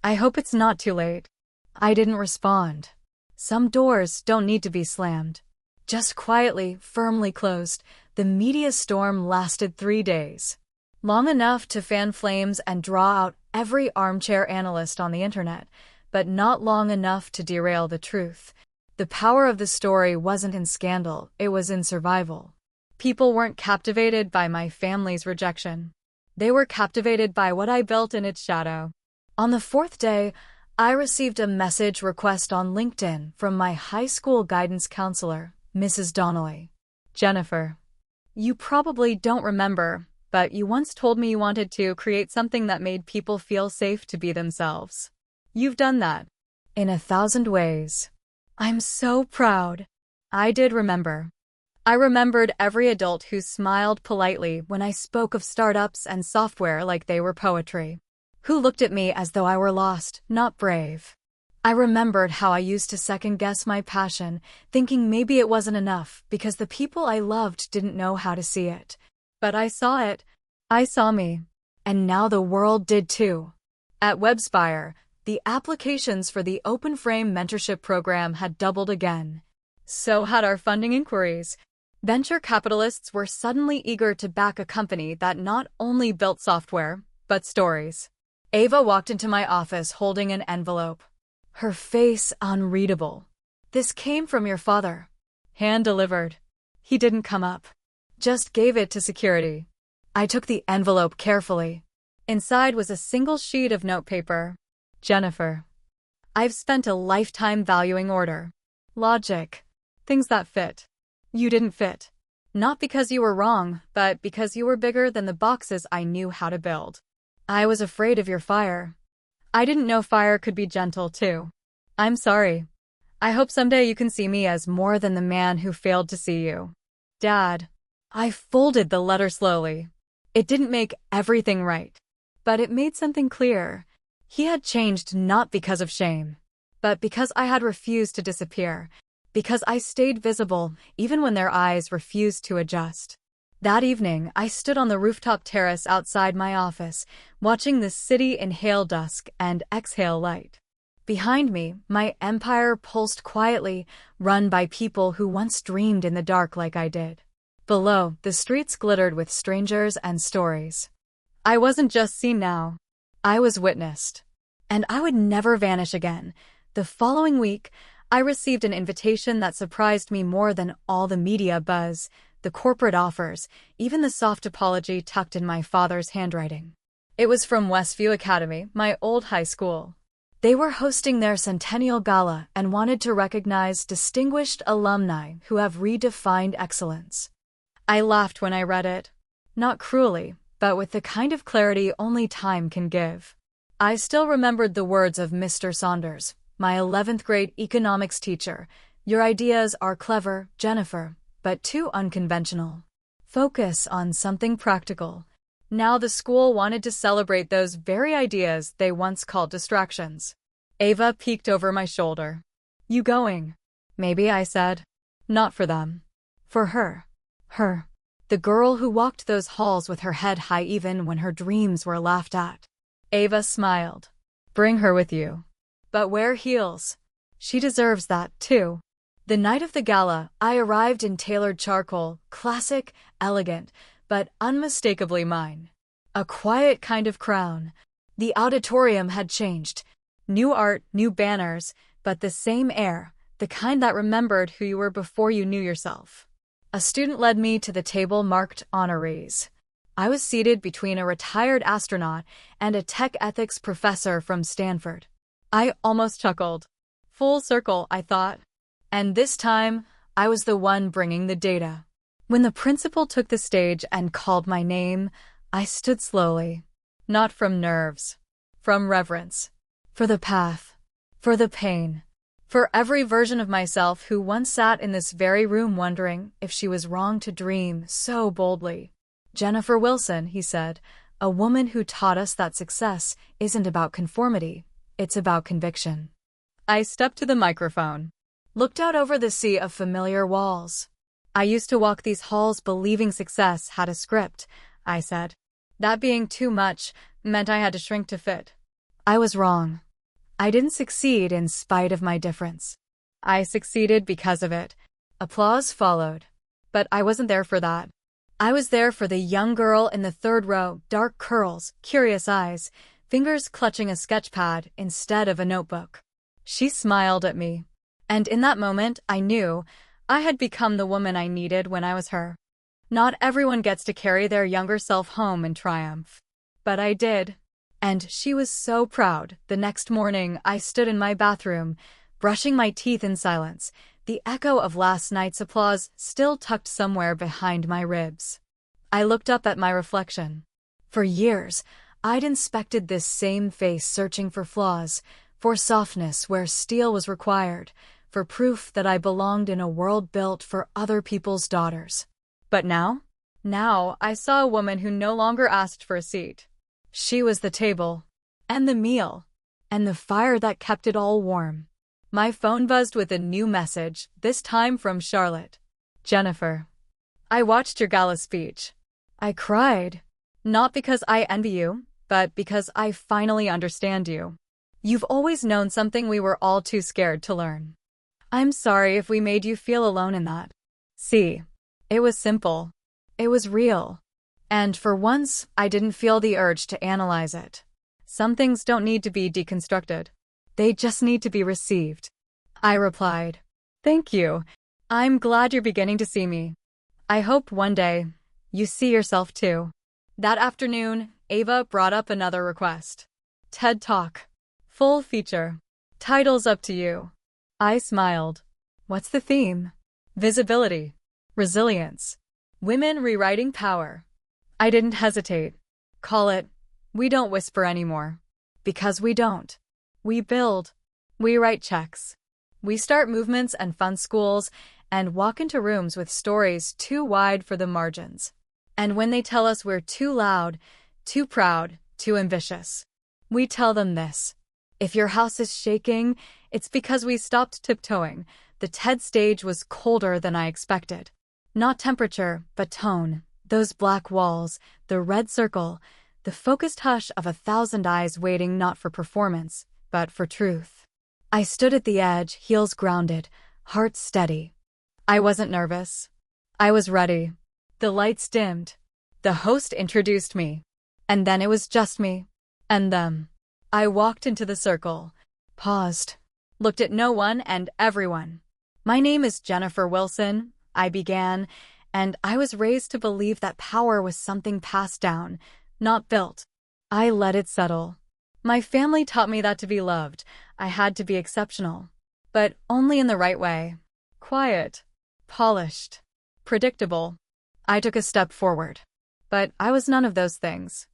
I hope it's not too late." I didn't respond. Some doors don't need to be slammed. Just quietly, firmly closed. The media storm lasted 3 days. Long enough to fan flames and draw out every armchair analyst on the internet, but not long enough to derail the truth. The power of the story wasn't in scandal, it was in survival. People weren't captivated by my family's rejection. They were captivated by what I built in its shadow. On the fourth day, I received a message request on LinkedIn from my high school guidance counselor, Mrs. Donnelly. Jennifer, you probably don't remember, but you once told me you wanted to create something that made people feel safe to be themselves. You've done that. In 1,000 ways. I'm so proud. I did remember. I remembered every adult who smiled politely when I spoke of startups and software like they were poetry. Who looked at me as though I were lost, not brave. I remembered how I used to second-guess my passion, thinking maybe it wasn't enough because the people I loved didn't know how to see it. But I saw it. I saw me. And now the world did too. At WebSpire, the applications for the Open Frame mentorship program had doubled again. So had our funding inquiries. Venture capitalists were suddenly eager to back a company that not only built software, but stories. Ava walked into my office holding an envelope. Her face unreadable. This came from your father. Hand-delivered. He didn't come up. Just gave it to security. I took the envelope carefully. Inside was a single sheet of notepaper. Jennifer, I've spent a lifetime valuing order. Logic. Things that fit. You didn't fit. Not because you were wrong, but because you were bigger than the boxes I knew how to build. I was afraid of your fire. I didn't know fire could be gentle, too. I'm sorry. I hope someday you can see me as more than the man who failed to see you. Dad. I folded the letter slowly. It didn't make everything right. But it made something clear. He had changed not because of shame, but because I had refused to disappear, because I stayed visible even when their eyes refused to adjust. That evening, I stood on the rooftop terrace outside my office, watching the city inhale dusk and exhale light. Behind me, my empire pulsed quietly, run by people who once dreamed in the dark like I did. Below, the streets glittered with strangers and stories. I wasn't just seen now. I was witnessed. And I would never vanish again. The following week, I received an invitation that surprised me more than all the media buzz, the corporate offers, even the soft apology tucked in my father's handwriting. It was from Westview Academy, my old high school. They were hosting their centennial gala and wanted to recognize distinguished alumni who have redefined excellence. I laughed when I read it. Not cruelly, but with the kind of clarity only time can give. I still remembered the words of Mr. Saunders, my 11th grade economics teacher. Your ideas are clever, Jennifer, but too unconventional. Focus on something practical. Now the school wanted to celebrate those very ideas they once called distractions. Ava peeked over my shoulder. You going? Maybe, I said. Not for them. For her. Her. The girl who walked those halls with her head high even when her dreams were laughed at. Ava smiled. Bring her with you. But wear heels. She deserves that, too. The night of the gala, I arrived in tailored charcoal, classic, elegant, but unmistakably mine. A quiet kind of crown. The auditorium had changed. New art, new banners, but the same air, the kind that remembered who you were before you knew yourself. A student led me to the table marked honorees. I was seated between a retired astronaut and a tech ethics professor from Stanford. I almost chuckled. Full circle, I thought. And this time, I was the one bringing the data. When the principal took the stage and called my name, I stood slowly. Not from nerves. From reverence. For the path. For the pain. For every version of myself who once sat in this very room wondering if she was wrong to dream so boldly. Jennifer Wilson, he said, a woman who taught us that success isn't about conformity, it's about conviction. I stepped to the microphone. Looked out over the sea of familiar walls. I used to walk these halls believing success had a script, I said. That being too much meant I had to shrink to fit. I was wrong. I didn't succeed in spite of my difference. I succeeded because of it. Applause followed. But I wasn't there for that. I was there for the young girl in the third row, dark curls, curious eyes, fingers clutching a sketch pad instead of a notebook. She smiled at me. And in that moment, I knew I had become the woman I needed when I was her. Not everyone gets to carry their younger self home in triumph. But I did. And she was so proud. The next morning, I stood in my bathroom, brushing my teeth in silence, the echo of last night's applause still tucked somewhere behind my ribs. I looked up at my reflection. For years, I'd inspected this same face, searching for flaws, for softness where steel was required, for proof that I belonged in a world built for other people's daughters. But now I saw a woman who no longer asked for a seat. She was the table, and the meal, and the fire that kept it all warm. My phone buzzed with a new message, this time from Charlotte. Jennifer, I watched your gala speech. I cried. Not because I envy you, but because I finally understand you. You've always known something we were all too scared to learn. I'm sorry if we made you feel alone in that. See, it was simple. It was real. And for once, I didn't feel the urge to analyze it. Some things don't need to be deconstructed. They just need to be received. I replied, Thank you. I'm glad you're beginning to see me. I hope one day you see yourself too. That afternoon, Ava brought up another request. TED Talk. Full feature. Title's up to you. I smiled. What's the theme? Visibility. Resilience. Women rewriting power. I didn't hesitate. Call it, We Don't Whisper Anymore. Because we don't. We build. We write checks. We start movements and fund schools and walk into rooms with stories too wide for the margins. And when they tell us we're too loud, too proud, too ambitious, we tell them this. If your house is shaking, it's because we stopped tiptoeing. The TED stage was colder than I expected. Not temperature, but tone. Those black walls, the red circle, the focused hush of 1,000 eyes waiting not for performance, but for truth. I stood at the edge, heels grounded, heart steady. I wasn't nervous. I was ready. The lights dimmed. The host introduced me. And then it was just me. And them. I walked into the circle, paused, looked at no one and everyone. My name is Jennifer Wilson, I began, and I was raised to believe that power was something passed down, not built. I let it settle. My family taught me that to be loved, I had to be exceptional. But only in the right way. Quiet. Polished. Predictable. I took a step forward. But I was none of those things.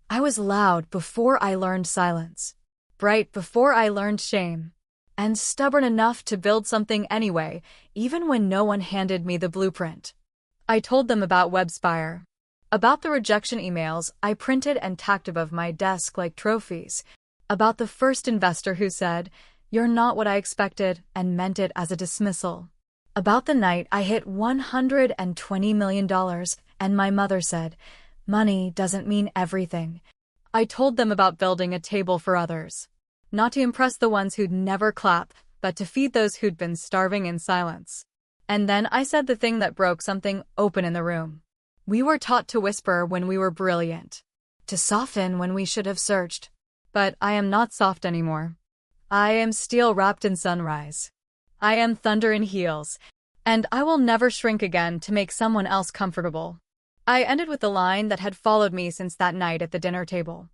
I was loud before I learned silence. Bright before I learned shame. And stubborn enough to build something anyway, even when no one handed me the blueprint. I told them about WebSpire. About the rejection emails I printed and tacked above my desk like trophies. About the first investor who said, "You're not what I expected," and meant it as a dismissal. About the night I hit $120 million, and my mother said, "Money doesn't mean everything." I told them about building a table for others. Not to impress the ones who'd never clap, but to feed those who'd been starving in silence. And then I said the thing that broke something open in the room. We were taught to whisper when we were brilliant, to soften when we should have searched. But I am not soft anymore. I am steel wrapped in sunrise. I am thunder in heels. And I will never shrink again to make someone else comfortable. I ended with the line that had followed me since that night at the dinner table.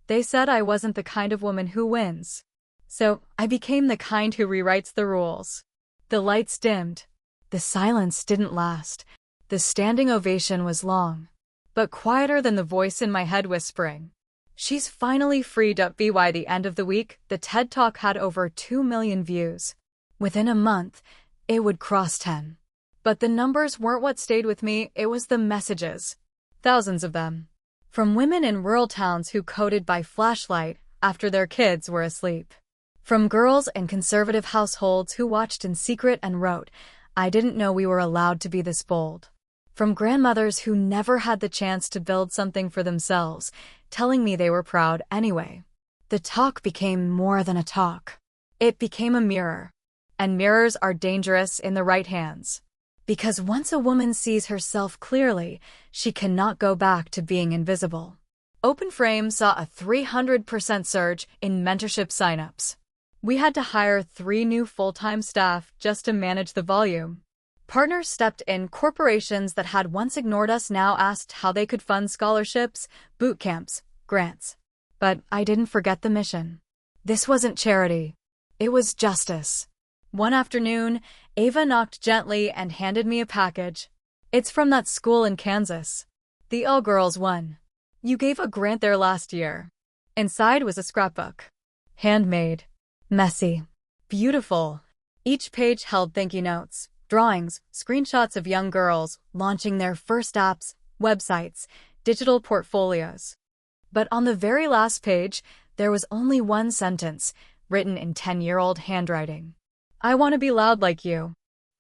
They said I wasn't the kind of woman who wins. So I became the kind who rewrites the rules. The lights dimmed. The silence didn't last. The standing ovation was long, but quieter than the voice in my head whispering, "She's finally freed up." By the end of the week, the TED Talk had over 2 million views. Within a month, it would cross 10. But the numbers weren't what stayed with me, it was the messages. Thousands of them. From women in rural towns who coded by flashlight after their kids were asleep. From girls in conservative households who watched in secret and wrote, "I didn't know we were allowed to be this bold." From grandmothers who never had the chance to build something for themselves, telling me they were proud anyway. The talk became more than a talk. It became a mirror. And mirrors are dangerous in the right hands. Because once a woman sees herself clearly, she cannot go back to being invisible. OpenFrame saw a 300% surge in mentorship signups. We had to hire 3 new full-time staff just to manage the volume. Partners stepped in, corporations that had once ignored us now asked how they could fund scholarships, boot camps, grants. But I didn't forget the mission. This wasn't charity. It was justice. One afternoon, Ava knocked gently and handed me a package. It's from that school in Kansas. The all-girls one. You gave a grant there last year. Inside was a scrapbook. Handmade. Messy. Beautiful. Each page held thank you notes, drawings, screenshots of young girls launching their first apps, websites, digital portfolios. But on the very last page, there was only one sentence, written in 10-year-old handwriting. I want to be loud like you.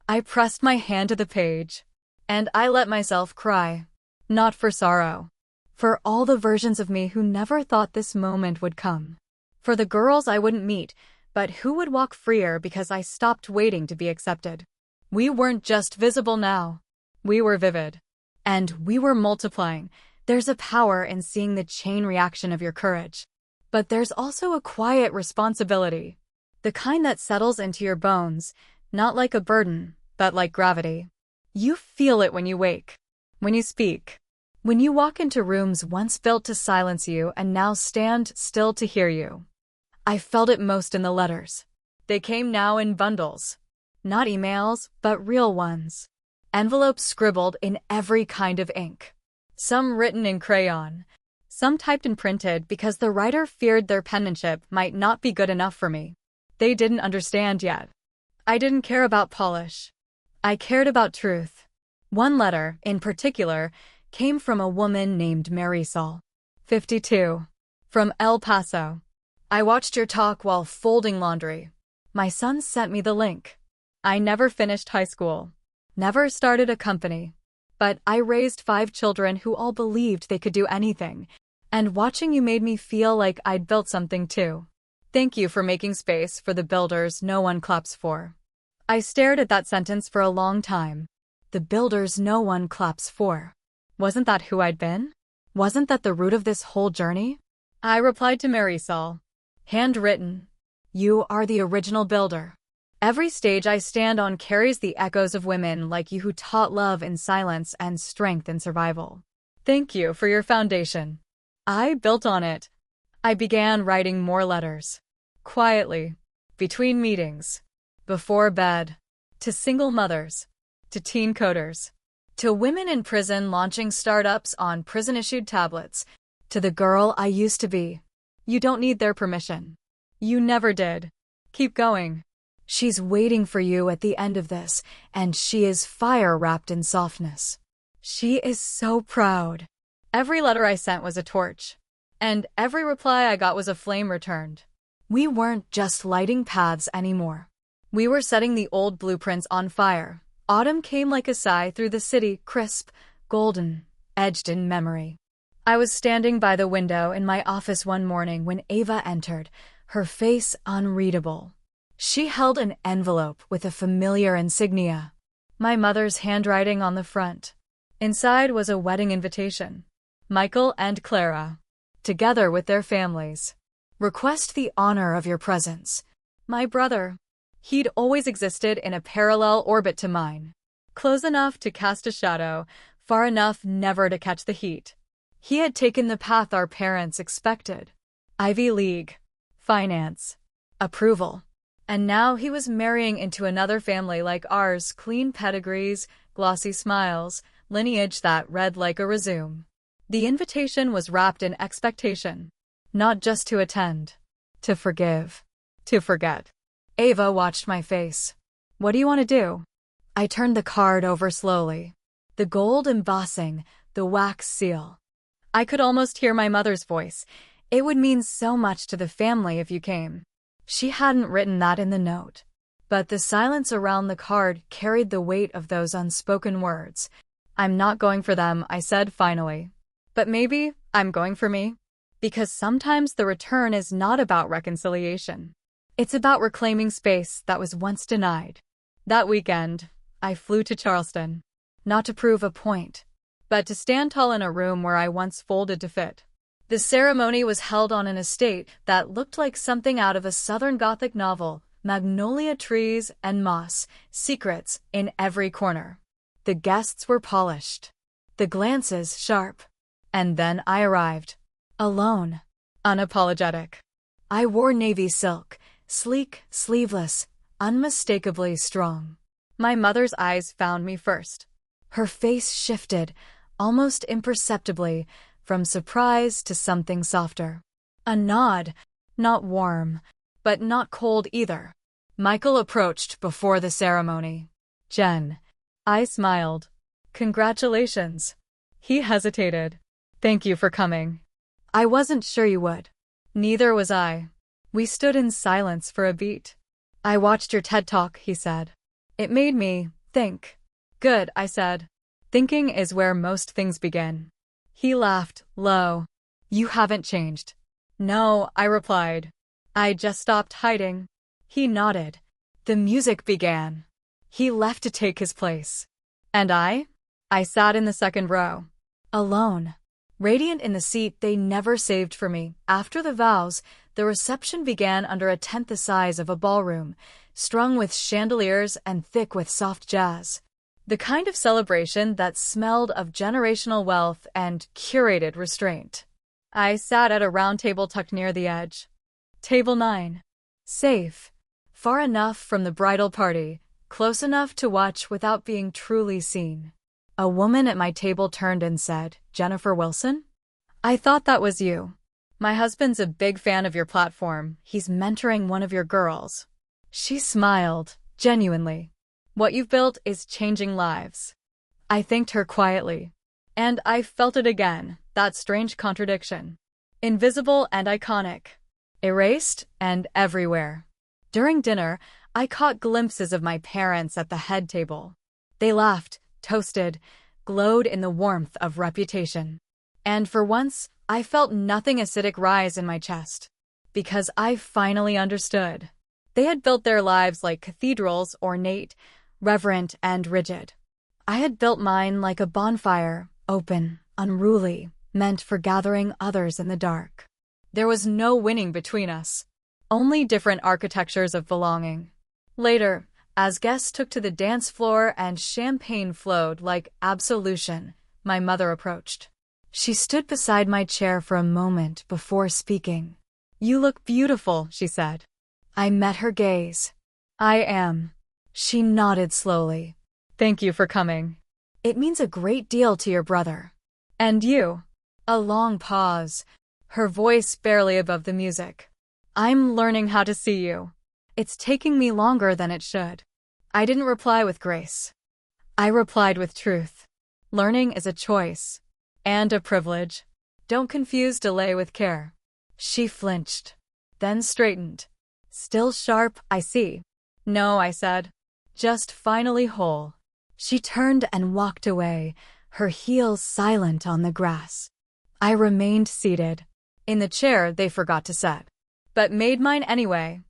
I pressed my hand to the page, and I let myself cry. Not for sorrow. For all the versions of me who never thought this moment would come. For the girls I wouldn't meet, but who would walk freer because I stopped waiting to be accepted. We weren't just visible now. We were vivid. And we were multiplying. There's a power in seeing the chain reaction of your courage. But there's also a quiet responsibility. The kind that settles into your bones, not like a burden, but like gravity. You feel it when you wake, when you speak, when you walk into rooms once built to silence you and now stand still to hear you. I felt it most in the letters. They came now in bundles. Not emails, but real ones. Envelopes scribbled in every kind of ink. Some written in crayon. Some typed and printed because the writer feared their penmanship might not be good enough for me. They didn't understand yet. I didn't care about polish. I cared about truth. One letter, in particular, came from a woman named Marisol, 52, from El Paso. I watched your talk while folding laundry. My son sent me the link. I never finished high school. Never started a company. But I raised 5 children who all believed they could do anything. And watching you made me feel like I'd built something too. Thank you for making space for the builders no one claps for. I stared at that sentence for a long time. The builders no one claps for. Wasn't that who I'd been? Wasn't that the root of this whole journey? I replied to Marisol. Handwritten. You are the original builder. Every stage I stand on carries the echoes of women like you who taught love in silence and strength in survival. Thank you for your foundation. I built on it. I began writing more letters. Quietly. Between meetings. Before bed. To single mothers. To teen coders. To women in prison launching startups on prison-issued tablets. To the girl I used to be. You don't need their permission. You never did. Keep going. She's waiting for you at the end of this, and she is fire wrapped in softness. She is so proud. Every letter I sent was a torch. And every reply I got was a flame returned. We weren't just lighting paths anymore. We were setting the old blueprints on fire. Autumn came like a sigh through the city, crisp, golden, edged in memory. I was standing by the window in my office one morning when Ava entered, her face unreadable. She held an envelope with a familiar insignia. My mother's handwriting on the front. Inside was a wedding invitation. Michael and Clara. Together with their families. Request the honor of your presence. My brother. He'd always existed in a parallel orbit to mine. Close enough to cast a shadow, far enough never to catch the heat. He had taken the path our parents expected. Ivy League. Finance. Approval. And now he was marrying into another family like ours, clean pedigrees, glossy smiles, lineage that read like a resume. The invitation was wrapped in expectation. Not just to attend. To forgive. To forget. Ava watched my face. What do you want to do? I turned the card over slowly. The gold embossing, the wax seal. I could almost hear my mother's voice. It would mean so much to the family if you came. She hadn't written that in the note. But the silence around the card carried the weight of those unspoken words. I'm not going for them, I said finally. But maybe I'm going for me. Because sometimes the return is not about reconciliation. It's about reclaiming space that was once denied. That weekend, I flew to Charleston. Not to prove a point, but to stand tall in a room where I once folded to fit. The ceremony was held on an estate that looked like something out of a Southern Gothic novel, magnolia trees and moss, secrets in every corner. The guests were polished, the glances sharp. And then I arrived. Alone. Unapologetic. I wore navy silk, sleek, sleeveless, unmistakably strong. My mother's eyes found me first. Her face shifted, almost imperceptibly, from surprise to something softer. A nod, not warm, but not cold either. Michael approached before the ceremony. Jen. I smiled. Congratulations. He hesitated. Thank you for coming. I wasn't sure you would. Neither was I. We stood in silence for a beat. I watched your TED Talk, he said. It made me think. Good, I said. Thinking is where most things begin. He laughed, low. You haven't changed. No, I replied. I just stopped hiding. He nodded. The music began. He left to take his place. And I sat in the second row. Alone. Radiant in the seat they never saved for me. After the vows, the reception began under a tent the size of a ballroom, strung with chandeliers and thick with soft jazz. The kind of celebration that smelled of generational wealth and curated restraint. I sat at a round table tucked near the edge. Table 9. Safe. Far enough from the bridal party, close enough to watch without being truly seen. A woman at my table turned and said, Jennifer Wilson? I thought that was you. My husband's a big fan of your platform. He's mentoring one of your girls. She smiled, genuinely. What you've built is changing lives. I thanked her quietly. And I felt it again, that strange contradiction. Invisible and iconic. Erased and everywhere. During dinner, I caught glimpses of my parents at the head table. They laughed, toasted, glowed in the warmth of reputation. And for once, I felt nothing acidic rise in my chest. Because I finally understood. They had built their lives like cathedrals, ornate, reverent, and rigid. I had built mine like a bonfire, open, unruly, meant for gathering others in the dark. There was no winning between us. Only different architectures of belonging. Later, as guests took to the dance floor and champagne flowed like absolution, my mother approached. She stood beside my chair for a moment before speaking. You look beautiful, she said. I met her gaze. I am. She nodded slowly. Thank you for coming. It means a great deal to your brother. And you. A long pause, her voice barely above the music. I'm learning how to see you. It's taking me longer than it should. I didn't reply with grace. I replied with truth. Learning is a choice. And a privilege. Don't confuse delay with care. She flinched. Then straightened. Still sharp, I see. No, I said. Just finally whole. She turned and walked away, her heels silent on the grass. I remained seated. In the chair they forgot to set. But made mine anyway.